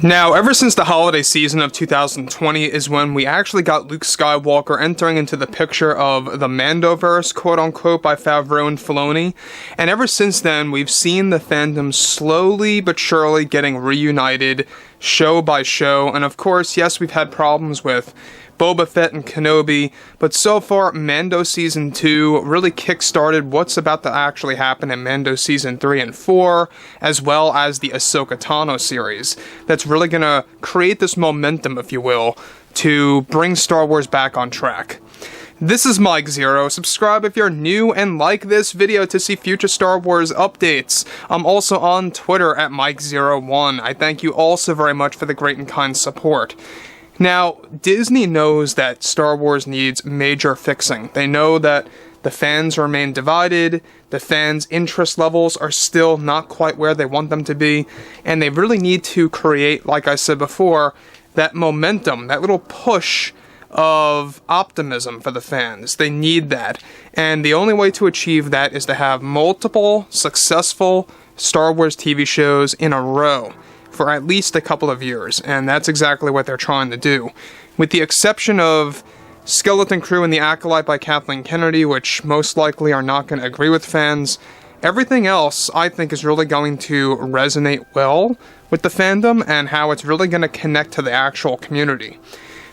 Now, ever since the holiday season of 2020 is when we actually got Luke Skywalker entering into the picture of the Mandoverse, quote-unquote, by FAVREAU and Filoni, and ever since then, we've seen the fandom slowly but surely getting reunited, show by show, and of course, yes, we've had problems with Boba Fett and Kenobi, but so far, Mando Season 2 really kickstarted what's about to actually happen in Mando Season 3 and 4, as well as the Ahsoka Tano series. That's really gonna create this momentum, if you will, to bring Star Wars back on track. This is Mike Zero. Subscribe if you're new and like this video to see future Star Wars updates. I'm also on Twitter at Mike01. I thank you all so very much for the great and kind support. Now, Disney knows that Star Wars needs major fixing. They know that the fans remain divided, the fans' interest levels are still not quite where they want them to be, and they really need to create, like I said before, that momentum, that little push of optimism for the fans. They need that, and the only way to achieve that is to have multiple successful Star Wars TV shows in a row for at least a couple of years, and that's exactly what they're trying to do. With the exception of Skeleton Crew and The Acolyte by Kathleen Kennedy, which most likely are not going to agree with fans, everything else I think is really going to resonate well with the fandom and how it's really going to connect to the actual community.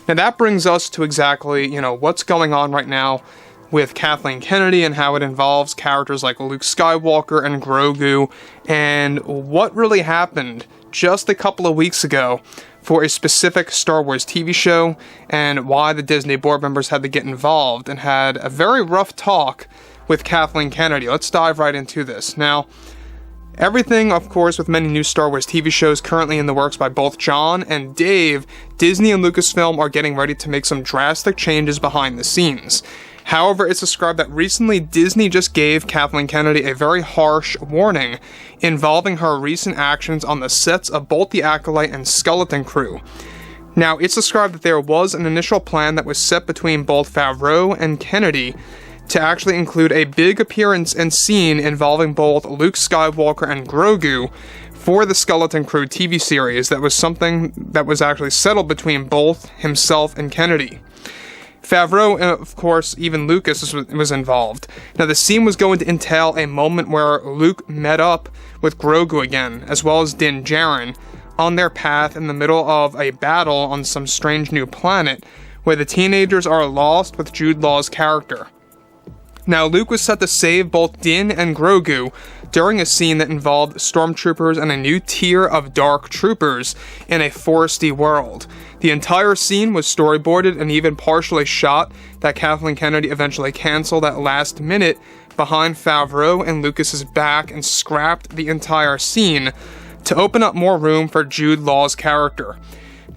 Now that brings us to exactly, what's going on right now with Kathleen Kennedy and how it involves characters like Luke Skywalker and Grogu, and what really happened just a couple of weeks ago for a specific Star Wars TV show, and why the Disney board members had to get involved and had a very rough talk with Kathleen Kennedy. Let's dive right into this. Now, everything, of course, with many new Star Wars TV shows currently in the works by both John and Dave, Disney and Lucasfilm are getting ready to make some drastic changes behind the scenes. However, it's described that recently Disney just gave Kathleen Kennedy a very harsh warning involving her recent actions on the sets of both The Acolyte and Skeleton Crew. Now, it's described that there was an initial plan that was set between both FAVREAU and Kennedy to actually include a big appearance and scene involving both Luke Skywalker and Grogu for the Skeleton Crew TV series. That was something that was actually settled between both himself and Kennedy. FAVREAU, and of course, even Lucas was involved. Now, the scene was going to entail a moment where Luke met up with Grogu again, as well as Din Djarin, on their path in the middle of a battle on some strange new planet, where the teenagers are lost with Jude Law's character. Now, Luke was set to save both Din and Grogu during a scene that involved stormtroopers and a new tier of dark troopers in a foresty world. The entire scene was storyboarded and even partially shot that Kathleen Kennedy eventually canceled at last minute behind Favreau and Lucas's back and scrapped the entire scene to open up more room for Jude Law's character.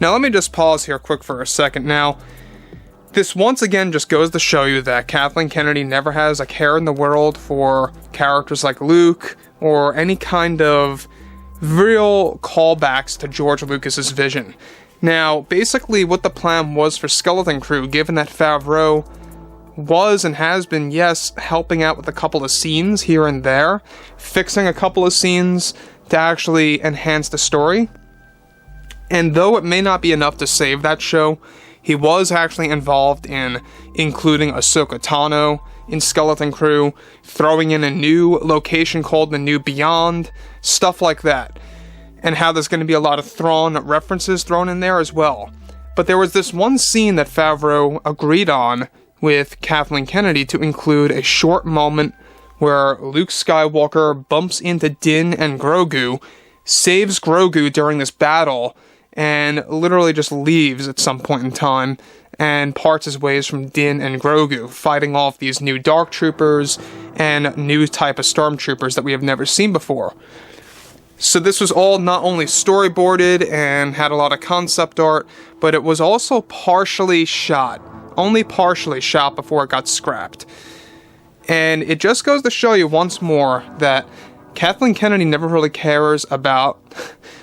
Now, let me just pause here quick for a second. Now, this once again just goes to show you that Kathleen Kennedy never has a care in the world for characters like Luke or any kind of real callbacks to George Lucas's vision. Now, basically what the plan was for Skeleton Crew, given that Favreau was and has been, yes, helping out with a couple of scenes here and there, fixing a couple of scenes to actually enhance the story. And though it may not be enough to save that show, he was actually involved in including Ahsoka Tano in Skeleton Crew, throwing in a new location called the New Beyond, stuff like that. And how there's going to be a lot of Thrawn references thrown in there as well. But there was this one scene that Favreau agreed on with Kathleen Kennedy to include a short moment where Luke Skywalker bumps into Din and Grogu, saves Grogu during this battle, and literally just leaves at some point in time and parts his ways from Din and Grogu, fighting off these new Dark Troopers and new type of Stormtroopers that we have never seen before. So this was all not only storyboarded and had a lot of concept art, but it was also partially shot. Only partially shot before it got scrapped. And it just goes to show you once more that Kathleen Kennedy never really cares about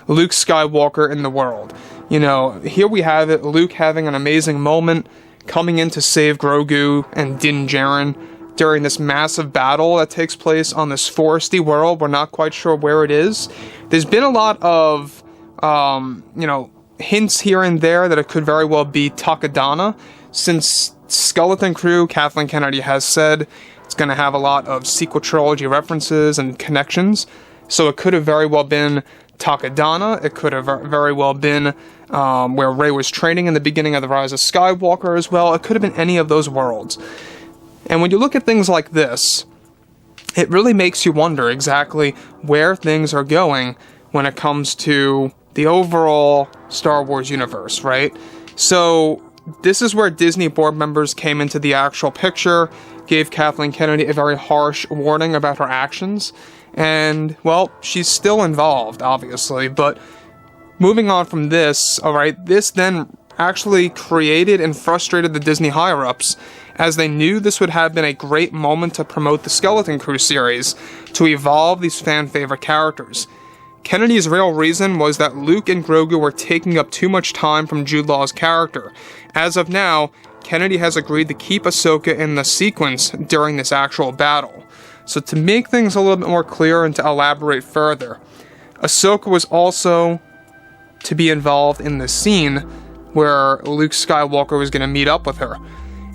Luke Skywalker in the world. You know, here we have it, Luke having an amazing moment, coming in to save Grogu and Din Djarin during this massive battle that takes place on this foresty world. We're not quite sure where it is. There's been a lot of hints here and there that it could very well be Takadana, since Skeleton Crew, Kathleen Kennedy has said, it's going to have a lot of sequel trilogy references and connections. So it could have very well been Takadana. It could have very well been where Rey was training in the beginning of The Rise of Skywalker as well. It could have been any of those worlds. And when you look at things like this, it really makes you wonder exactly where things are going when it comes to the overall Star Wars universe, right? So this is where Disney board members came into the actual picture, gave Kathleen Kennedy a very harsh warning about her actions, and, well, she's still involved, obviously, but moving on from this, alright, this then actually created and frustrated the Disney higher-ups, as they knew this would have been a great moment to promote the Skeleton Crew series, to evolve these fan-favorite characters. Kennedy's real reason was that Luke and Grogu were taking up too much time from Jude Law's character. As of now, Kennedy has agreed to keep Ahsoka in the sequence during this actual battle. So to make things a little bit more clear and to elaborate further, Ahsoka was also to be involved in the scene where Luke Skywalker was going to meet up with her.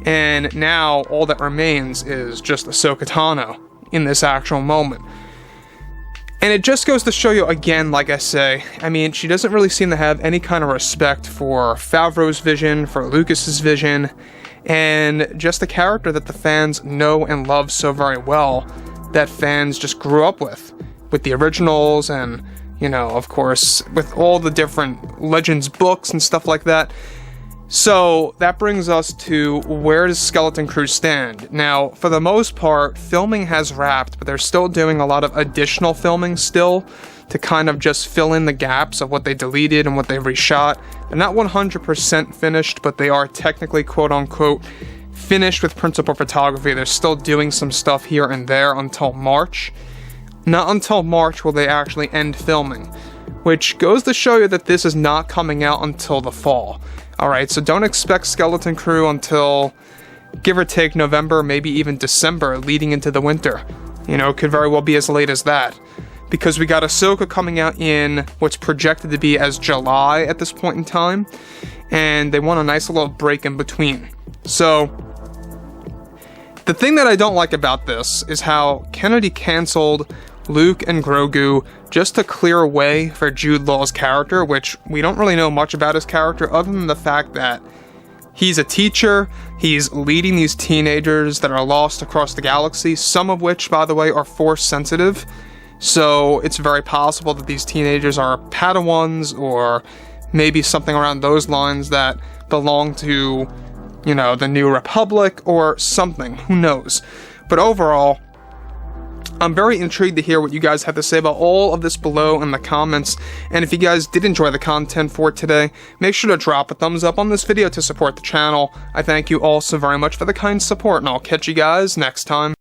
And now all that remains is just Ahsoka Tano in this actual moment. And it just goes to show you again, like I say, I mean, she doesn't really seem to have any kind of respect for Favreau's vision, for Lucas's vision, and just the character that the fans know and love so very well, that fans just grew up with the originals and, of course, with all the different Legends books and stuff like that. So that brings us to, where does Skeleton Crew stand? Now, for the most part, filming has wrapped, but they're still doing a lot of additional filming still to kind of just fill in the gaps of what they deleted and what they reshot. They're not 100% finished, but they are technically, quote-unquote, finished with principal photography. They're still doing some stuff here and there until March. Not until March will they actually end filming, which goes to show you that this is not coming out until the fall. Alright, so don't expect Skeleton Crew until, give or take, November, maybe even December, leading into the winter. It could very well be as late as that. Because we got Ahsoka coming out in what's projected to be as July at this point in time, and they want a nice little break in between. So, the thing that I don't like about this is how Kennedy canceled Luke and Grogu just to clear a way for Jude Law's character, which we don't really know much about his character other than the fact that he's a teacher, he's leading these teenagers that are lost across the galaxy, some of which, by the way, are Force sensitive, so it's very possible that these teenagers are Padawans or maybe something around those lines that belong to, the New Republic or something, who knows. But overall, I'm very intrigued to hear what you guys have to say about all of this below in the comments, and if you guys did enjoy the content for today, make sure to drop a thumbs up on this video to support the channel. I thank you all so very much for the kind support, and I'll catch you guys next time.